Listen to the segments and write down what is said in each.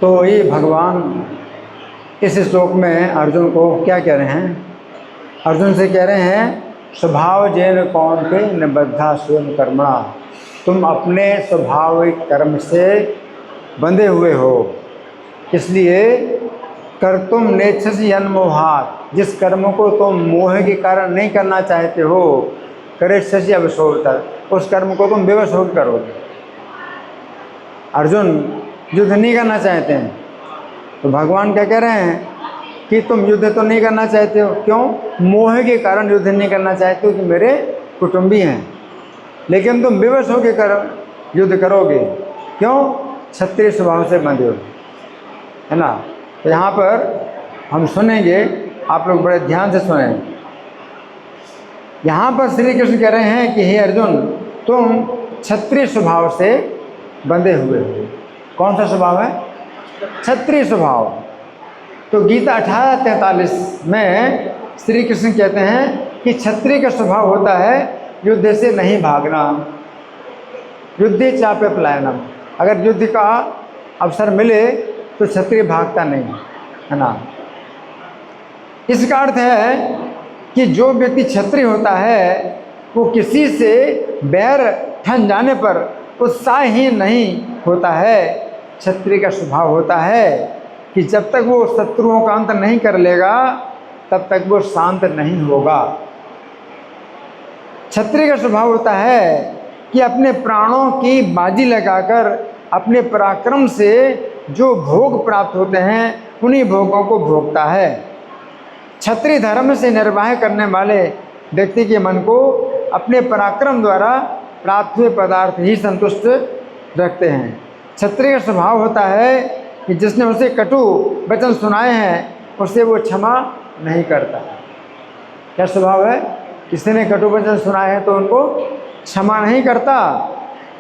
तो ये भगवान इस श्लोक में अर्जुन को क्या कह रहे हैं? अर्जुन से कह रहे हैं स्वभाव जैन कौन के न बद्धा स्वयं कर्मणा, तुम अपने स्वाभाविक कर्म से बंधे हुए हो, इसलिए कर तुम नेच्छसि अन्मोहात, जिस कर्म को तुम मोह के कारण नहीं करना चाहते हो, करेच्छसि अवशोभतः, उस कर्म को तुम बेवश होकर करोगे। अर्जुन युद्ध नहीं करना चाहते हैं, तो भगवान क्या कह रहे हैं कि तुम युद्ध तो नहीं करना चाहते हो, क्यों? मोह के कारण युद्ध नहीं करना चाहते हो कि मेरे कुटुंबी हैं, लेकिन तुम विवश होकर युद्ध करोगे, क्यों? क्षत्रिय स्वभाव से बंधे हो, है ना। तो यहाँ पर हम सुनेंगे, आप लोग बड़े ध्यान से सुने। यहाँ पर श्री कृष्ण कह रहे हैं कि हे अर्जुन, तुम क्षत्रिय स्वभाव से बंधे हुए हो। कौन सा स्वभाव है? क्षत्रिय स्वभाव। तो गीता 18:43 में श्री कृष्ण कहते हैं कि क्षत्रिय का स्वभाव होता है युद्ध से नहीं भागना, युद्धे चापे पलायनम। अगर युद्ध का अवसर मिले तो क्षत्रिय भागता नहीं, है ना। इसका अर्थ है कि जो व्यक्ति क्षत्रिय होता है वो किसी से बैर ठन जाने पर उत्साहहीन नहीं होता है। क्षत्रिय का स्वभाव होता है कि जब तक वो शत्रुओं का अंत नहीं कर लेगा तब तक वो शांत नहीं होगा। क्षत्रिय का स्वभाव होता है कि अपने प्राणों की बाजी लगाकर अपने पराक्रम से जो भोग प्राप्त होते हैं उन्हीं भोगों को भोगता है। क्षत्रिय धर्म से निर्वाह करने वाले व्यक्ति के मन को अपने पराक्रम द्वारा प्राप्त हुए पदार्थ ही संतुष्ट रखते हैं। क्षत्रिय का स्वभाव होता है कि जिसने उसे कटु वचन सुनाए हैं उसे वो क्षमा नहीं करता। क्या स्वभाव है? किसी ने कटु वचन सुनाए हैं तो उनको क्षमा नहीं करता।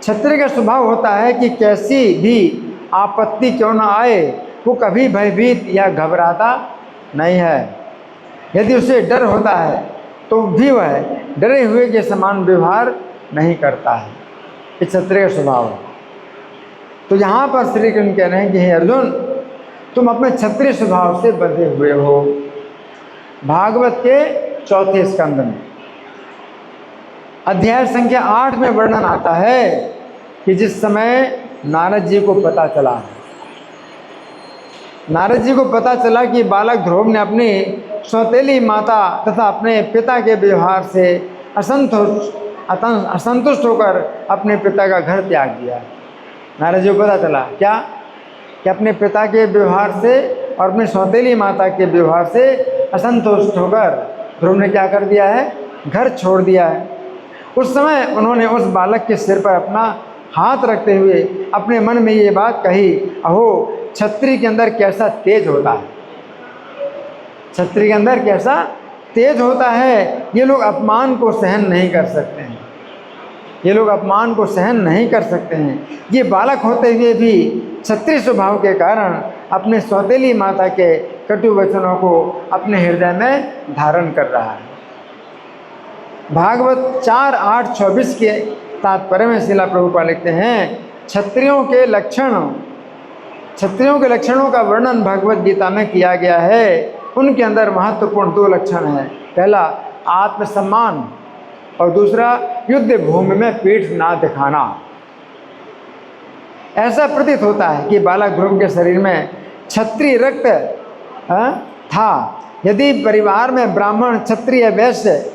क्षत्रिय का स्वभाव होता है कि कैसी भी आपत्ति क्यों न आए वो कभी भयभीत या घबराता नहीं है। यदि उसे डर होता है तो भी वह डरे हुए के समान व्यवहार नहीं करता है। ये क्षत्रिय का स्वभाव है। तो यहाँ पर श्री कृष्ण कह रहे हैं कि हे अर्जुन, तुम अपने क्षत्रिय स्वभाव से बंधे हुए हो। भागवत के 4 स्कंद में अध्याय संख्या 8 में वर्णन आता है कि जिस समय नारद जी को पता चला, नारद जी को पता चला कि बालक ध्रुव ने अपनी सौतेली माता तथा अपने पिता के व्यवहार से असंतुष्ट होकर अपने पिता का घर त्याग दिया। नारद जी को पता चला क्या कि अपने पिता के व्यवहार से और अपनी सौतेली माता के व्यवहार से असंतुष्ट होकर ध्रुव ने क्या कर दिया है? घर छोड़ दिया है। उस समय उन्होंने उस बालक के सिर पर अपना हाथ रखते हुए अपने मन में ये बात कही, अहो क्षत्रिय के अंदर कैसा तेज होता है, क्षत्रिय के अंदर कैसा तेज होता है। ये लोग अपमान को सहन नहीं कर सकते हैं, ये लोग अपमान को सहन नहीं कर सकते हैं। ये बालक होते हुए भी क्षत्रिय स्वभाव के कारण अपने सौतेली माता के कटु वचनों को अपने हृदय में धारण कर रहा है। भागवत 4:8-24 के तात्पर्य में श्रील प्रभुपाद लिखते हैं, क्षत्रियों के लक्षणों का वर्णन भगवत गीता में किया गया है। उनके अंदर महत्वपूर्ण 2 लक्षण हैं। पहला आत्मसम्मान और दूसरा युद्ध भूमि में पीठ ना दिखाना। ऐसा प्रतीत होता है कि बालक ध्रुव के शरीर में क्षत्रिय रक्त था। यदि परिवार में ब्राह्मण क्षत्रिय वैश्य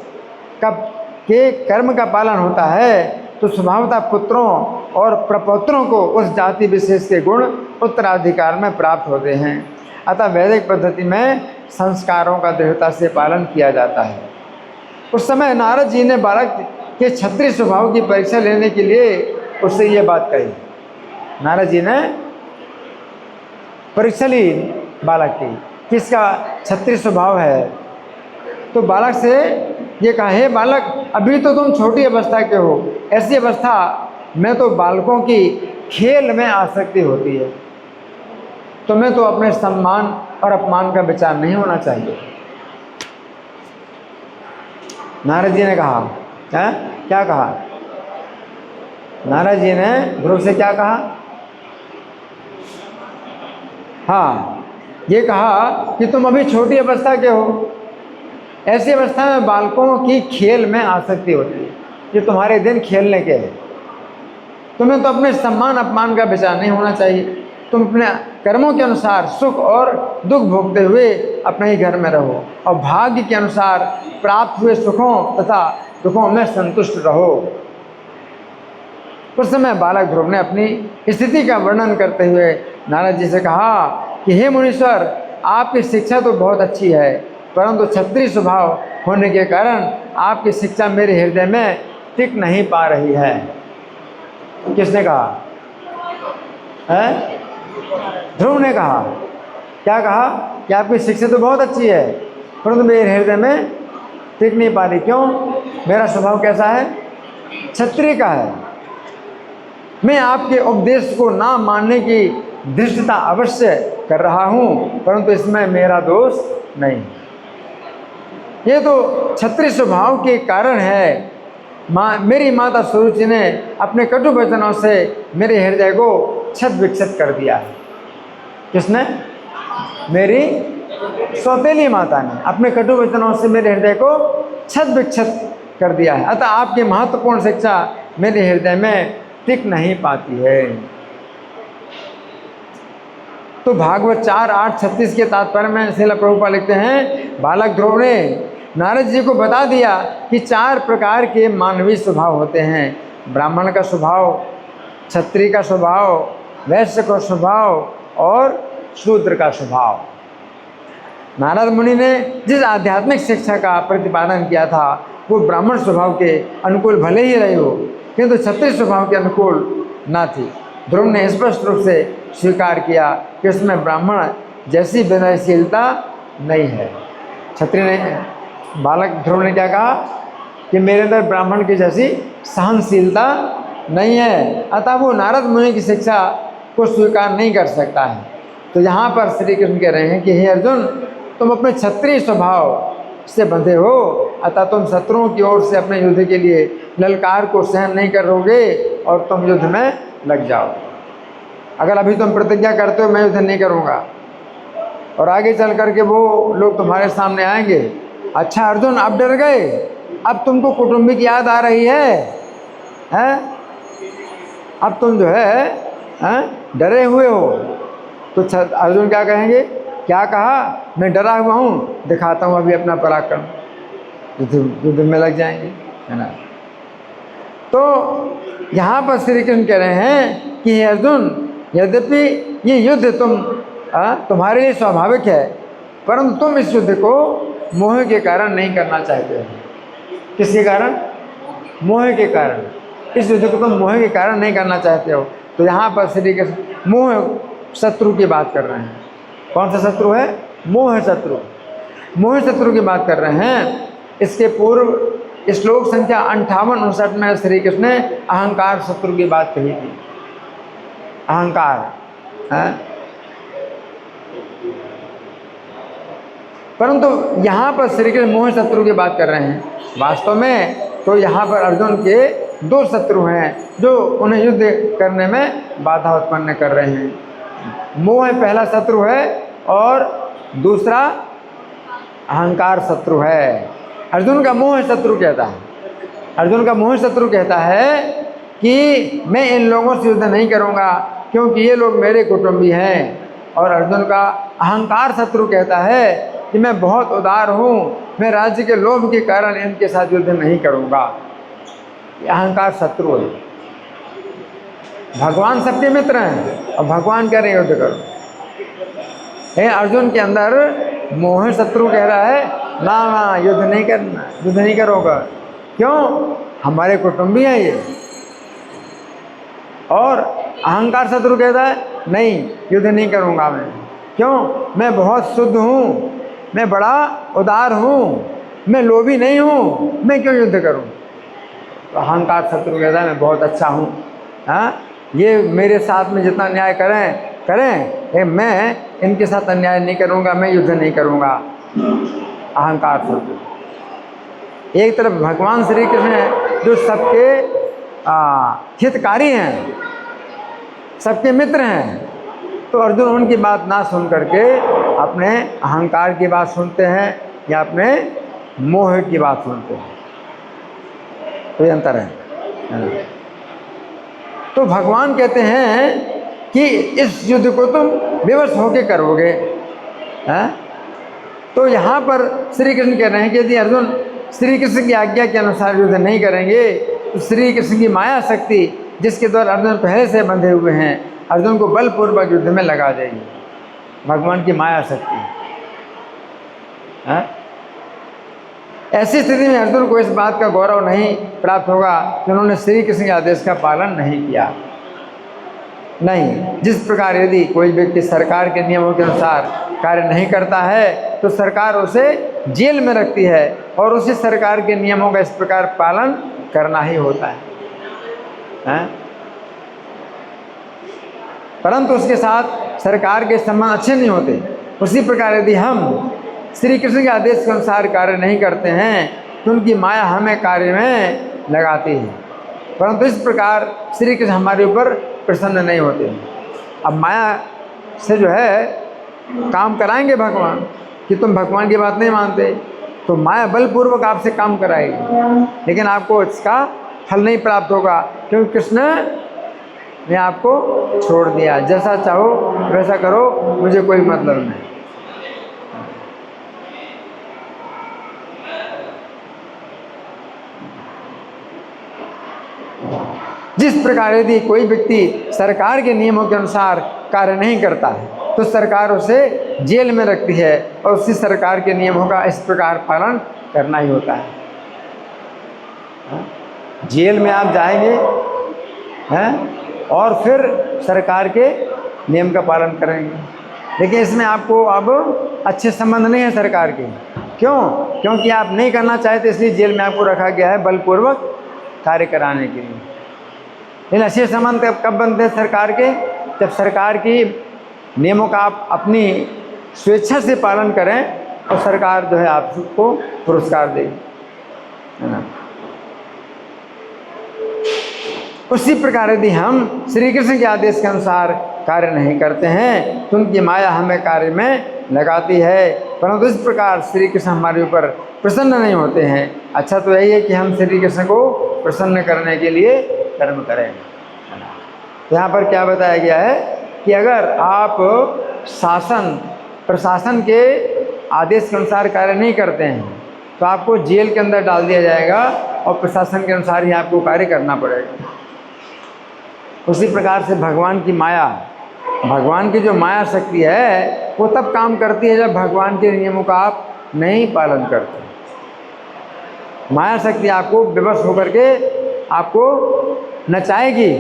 के कर्म का पालन होता है तो स्वभावतः पुत्रों और प्रपौत्रों को उस जाति विशेष के गुण उत्तराधिकार में प्राप्त होते हैं। अतः वैदिक पद्धति में संस्कारों का दृढ़ता से पालन किया जाता है। उस समय नारद जी ने बालक के क्षत्रिय स्वभाव की परीक्षा लेने के लिए उससे ये बात कही। नारद जी ने परीक्षा ली बालक की, किसका क्षत्रिय स्वभाव है। तो बालक से ये कहा, हे बालक, अभी तो तुम छोटी अवस्था के हो, ऐसी अवस्था में तो बालकों की खेल में आसक्ति होती है, तुम्हें तो अपने सम्मान और अपमान का विचार नहीं होना चाहिए। नारद जी ने कहा, क्या कहा? नारद जी ने ध्रुव से क्या कहा? हाँ, ये कहा कि तुम अभी छोटी अवस्था के हो। ऐसी अवस्था में बालकों की खेल में आसक्ति होती है। ये तुम्हारे दिन खेलने के हैं। तुम्हें तो अपने सम्मान अपमान का विचार नहीं होना चाहिए। तुम अपने कर्मों के अनुसार सुख और दुख भोगते हुए अपने ही घर में रहो और भाग्य के अनुसार प्राप्त हुए सुखों तथा दुखों में संतुष्ट रहो। उस समय बालक ध्रुव ने अपनी स्थिति का वर्णन करते हुए नारद जी से कहा कि हे मुनीश्वर, आपकी शिक्षा तो बहुत अच्छी है, परंतु क्षत्रिय स्वभाव होने के कारण आपकी शिक्षा मेरे हृदय में टिक नहीं पा रही है। किसने कहा है? ध्रुव ने कहा। क्या कहा? कि आपकी शिक्षा तो बहुत अच्छी है, परंतु मेरे हृदय में टिक नहीं पा रही। क्यों? मेरा स्वभाव कैसा है? क्षत्रिय का है। मैं आपके उपदेश को ना मानने की धृष्टता अवश्य कर रहा हूँ, परंतु इसमें मेरा दोष नहीं। ये तो क्षत्रिय स्वभाव के कारण है। मेरी माता सुरुचि ने अपने कटु वचनों से मेरे हृदय को छत विक्षत कर दिया है। किसने? मेरी सौतेली माता ने अपने कटु वचनों से मेरे हृदय को छत विक्षत कर दिया है। अतः आपकी महत्वपूर्ण शिक्षा मेरे हृदय में टिक नहीं पाती है। तो भागवत 4:8-36 के तात्पर्य में श्रील प्रभुपाद लिखते हैं, बालक ध्रुव ने नारद जी को बता दिया कि 4 प्रकार के मानवीय स्वभाव होते हैं। ब्राह्मण का स्वभाव, क्षत्रिय का स्वभाव, वैश्य का स्वभाव और शूद्र का स्वभाव। नारद मुनि ने जिस आध्यात्मिक शिक्षा का प्रतिपादन किया था वो ब्राह्मण स्वभाव के अनुकूल भले ही रही हो, किंतु क्षत्रिय स्वभाव के अनुकूल न थी। ध्रुव ने स्पष्ट रूप से स्वीकार किया कि उसमें ब्राह्मण जैसी विनयशीलता नहीं है। क्षत्रिय ने, बालक ध्रुव ने क्या कहा कि मेरे अंदर ब्राह्मण की जैसी सहनशीलता नहीं है, अतः वो नारद मुनि की शिक्षा को स्वीकार नहीं कर सकता है। तो यहाँ पर श्री कृष्ण कह रहे हैं कि हे अर्जुन, तुम अपने क्षत्रिय स्वभाव से बंधे हो, अतः तुम शत्रुओं की ओर से अपने युद्ध के लिए ललकार को सहन नहीं करोगे और तुम युद्ध में लग जाओ। अगर अभी तुम प्रतिज्ञा करते हो मैं युद्ध नहीं करूँगा और आगे चल करके वो लोग तुम्हारे सामने आएंगे, अच्छा अर्जुन अब डर गए, अब तुमको कुटुंबिक याद आ रही है, हैं? अब तुम जो है डरे हुए हो। तो अर्जुन क्या कहेंगे? क्या कहा? मैं डरा हुआ हूँ, दिखाता हूँ अभी अपना पराक्रम, युद्ध में लग जाएंगे, है ना। तो यहाँ पर श्री कृष्ण कह रहे हैं कि हे अर्जुन, यद्यपि ये युद्ध तुम्हारे लिए स्वाभाविक है, परंतु तुम इस युद्ध को मोह के कारण नहीं करना चाहते हो। किसके कारण? मोह के कारण। इस युद्ध को तुम मोह के कारण नहीं करना चाहते हो। तो यहाँ पर श्री कृष्ण मोह शत्रु की बात कर रहे हैं। कौन सा शत्रु है? मोह शत्रु। मोह शत्रु की बात कर रहे हैं। इसके पूर्व श्लोक संख्या 58-59 में श्री कृष्ण ने अहंकार शत्रु की बात कही थी। अहंकार है, परंतु यहाँ पर श्री कृष्ण मोह शत्रु की बात कर रहे हैं। वास्तव में तो यहाँ पर अर्जुन के 2 शत्रु हैं जो उन्हें युद्ध करने में बाधा उत्पन्न कर रहे हैं। मोह पहला शत्रु है और दूसरा अहंकार शत्रु है। अर्जुन का मोह शत्रु कहता है, अर्जुन का मोह शत्रु कहता है कि मैं इन लोगों से युद्ध नहीं करूँगा क्योंकि ये लोग मेरे कुटुंबी हैं। और अर्जुन का अहंकार शत्रु कहता है कि मैं बहुत उदार हूँ, मैं राज्य के लोभ के कारण इनके साथ युद्ध नहीं करूँगा। ये अहंकार शत्रु है। भगवान सबके मित्र हैं और भगवान कह रहे युद्ध करो। अर्जुन के अंदर मोह शत्रु कह रहा है ना ना युद्ध नहीं करना, युद्ध नहीं करोगा। क्यों? हमारे कुटुंबी हैं ये। और अहंकार शत्रु कहता है नहीं युद्ध नहीं करूँगा मैं। क्यों? मैं बहुत शुद्ध हूँ, मैं बड़ा उदार हूँ, मैं लोभी नहीं हूँ, मैं क्यों युद्ध करूँ। तो अहंकार शत्रु कहता है मैं बहुत अच्छा हूँ, हाँ ये मेरे साथ में जितना न्याय करें मैं इनके साथ अन्याय नहीं करूँगा, मैं युद्ध नहीं करूँगा। अहंकार शत्रु। एक तरफ भगवान श्री कृष्ण है जो सबके हितकारी हैं, सबके मित्र हैं, तो अर्जुन उनकी बात ना सुन करके अपने अहंकार की बात सुनते हैं या अपने मोह की बात सुनते हैं। तो ये अंतर है। तो भगवान कहते हैं कि इस युद्ध को तुम विवश होकर करोगे। हैं? तो यहाँ पर श्री कृष्ण कह रहे हैं कि यदि अर्जुन श्री कृष्ण की आज्ञा के अनुसार युद्ध नहीं करेंगे तो श्री कृष्ण की माया शक्ति जिसके द्वारा अर्जुन पहले से बंधे हुए हैं, अर्जुन को बलपूर्वक युद्ध में लगा देगी। भगवान की माया शक्ति। ऐसी स्थिति में अर्जुन को इस बात का गौरव नहीं प्राप्त होगा कि उन्होंने श्री कृष्ण के आदेश का पालन नहीं किया। नहीं, जिस प्रकार यदि कोई व्यक्ति सरकार के नियमों के अनुसार कार्य नहीं करता है तो सरकार उसे जेल में रखती है और उसी सरकार के नियमों का इस प्रकार पालन करना ही होता है। परंतु उसके साथ सरकार के संबंध अच्छे नहीं होते। उसी प्रकार यदि हम श्री कृष्ण के आदेश के अनुसार कार्य नहीं करते हैं तो उनकी माया हमें कार्य में लगाती है, परंतु इस प्रकार श्री कृष्ण हमारे ऊपर प्रसन्न नहीं होते। अब माया से जो है काम कराएंगे भगवान कि तुम भगवान की बात नहीं मानते, तो माया बलपूर्वक आपसे काम कराएगी, लेकिन आपको इसका फल नहीं प्राप्त होगा क्योंकि कृष्ण ने आपको छोड़ दिया। जैसा चाहो वैसा करो, मुझे कोई मतलब नहीं। जिस प्रकार यदि कोई व्यक्ति सरकार के नियमों के अनुसार कार्य नहीं करता है तो सरकार उसे जेल में रखती है और उसी सरकार के नियमों का इस प्रकार पालन करना ही होता है। जेल में आप जाएंगे हैं और फिर सरकार के नियम का पालन करेंगे, लेकिन इसमें आपको अब अच्छे संबंध नहीं है सरकार के। क्यों? क्योंकि आप नहीं करना चाहते, इसलिए जेल में आपको रखा गया है बलपूर्वक कार्य कराने के लिए। लेकिन अच्छे संबंध कब बनते हैं सरकार के? जब सरकार की नियमों का आप अपनी स्वेच्छा से पालन करें और सरकार जो है आपको पुरस्कार देगी, है ना। उसी प्रकार यदि हम श्री कृष्ण के आदेश के अनुसार कार्य नहीं करते हैं तो उनकी माया हमें कार्य में लगाती है, परंतु इस प्रकार श्री कृष्ण हमारे ऊपर प्रसन्न नहीं होते हैं। अच्छा तो यही है कि हम श्री कृष्ण को प्रसन्न करने के लिए कर्म करें। यहाँ पर क्या बताया गया है कि अगर आप शासन प्रशासन के आदेश के अनुसार कार्य नहीं करते हैं तो आपको जेल के अंदर डाल दिया जाएगा और प्रशासन के अनुसार ही आपको कार्य करना पड़ेगा। उसी प्रकार से भगवान की माया, भगवान की जो माया शक्ति है वो तब काम करती है जब भगवान के नियमों का आप नहीं पालन करते। माया शक्ति आपको विवश होकर के आपको नचाएगी,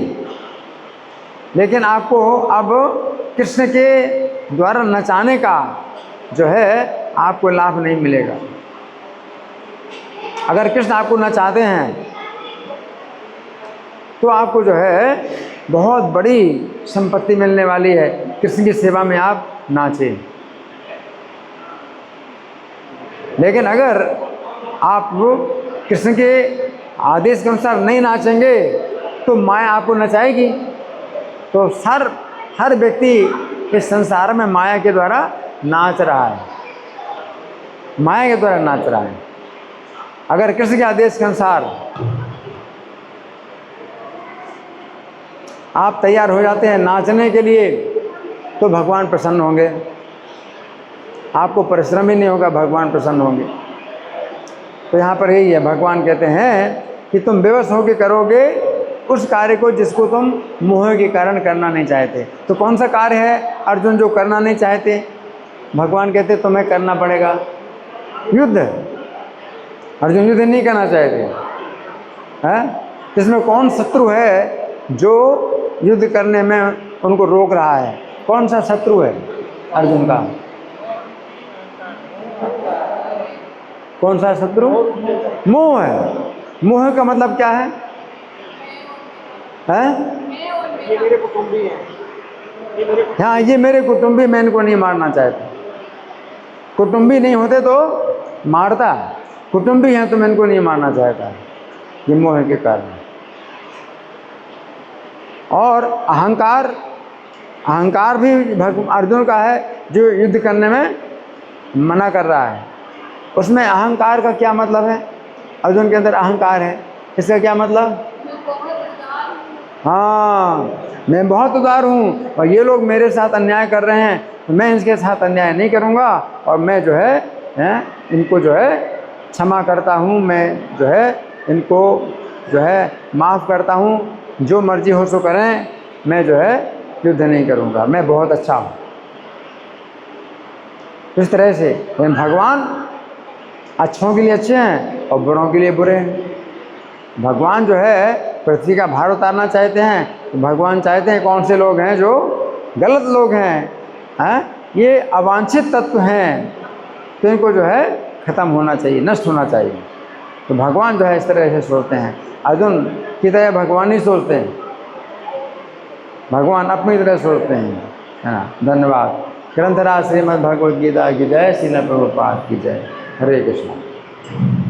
लेकिन आपको अब कृष्ण के द्वारा नचाने का जो है आपको लाभ नहीं मिलेगा। अगर कृष्ण आपको नचाते हैं तो आपको जो है बहुत बड़ी संपत्ति मिलने वाली है, कृष्ण की सेवा में आप नाचें। लेकिन अगर आप कृष्ण के आदेश के अनुसार नहीं नाचेंगे तो माया आपको नचाएगी। तो हर व्यक्ति इस संसार में माया के द्वारा नाच रहा है, माया के द्वारा नाच रहा है। अगर कृष्ण के आदेश के अनुसार आप तैयार हो जाते हैं नाचने के लिए तो भगवान प्रसन्न होंगे, आपको परिश्रम ही नहीं होगा, भगवान प्रसन्न होंगे। तो यहाँ पर यही है, भगवान कहते हैं कि तुम विवश होकर करोगे उस कार्य को जिसको तुम मोह के कारण करना नहीं चाहते। तो कौन सा कार्य है अर्जुन जो करना नहीं चाहते? भगवान कहते तुम्हें करना पड़ेगा युद्ध। अर्जुन युद्ध नहीं करना चाहते हैं। इसमें कौन शत्रु है जो युद्ध करने में उनको रोक रहा है? कौन सा शत्रु है अर्जुन का? कौन सा शत्रु? मोह है। मोह का मतलब क्या है? ये मेरे कुटुंबी हैं। हाँ, ये मेरे कुटुंबी, मैं इनको नहीं मारना चाहता। कुटुंबी नहीं होते तो मारता, कुटुंबी हैं तो मैं इनको नहीं मारना चाहता। ये मोह के कारण। और अहंकार अहंकार भी अर्जुन का है जो युद्ध करने में मना कर रहा है। उसमें अहंकार का क्या मतलब है? अर्जुन के अंदर अहंकार है, इसका क्या मतलब? हाँ, मैं बहुत उदार हूँ और ये लोग मेरे साथ अन्याय कर रहे हैं तो मैं इनके साथ अन्याय नहीं करूँगा और मैं जो है इनको जो है क्षमा करता हूँ, मैं जो है इनको जो है माफ़ करता हूँ, जो मर्जी हो सो करें, मैं जो है युद्ध नहीं करूँगा, मैं बहुत अच्छा हूँ। इस तरह से भगवान अच्छों के लिए अच्छे हैं और बुरों के लिए बुरे हैं। भगवान जो है पृथ्वी का भार उतारना चाहते हैं तो भगवान चाहते हैं कौन से लोग हैं जो गलत लोग हैं, ये अवांछित तत्व हैं, तो इनको जो है ख़त्म होना चाहिए, नष्ट होना चाहिए। तो भगवान जो है इस तरह से सोचते हैं, अर्जुन की तरह भगवान नहीं सोचते हैं, भगवान अपनी तरह सोचते हैं, है ना। धन्यवाद। ग्रंथराज श्रीमद् भगवद गीता की जय, श्रील प्रभुपाद की जय। हरे कृष्ण।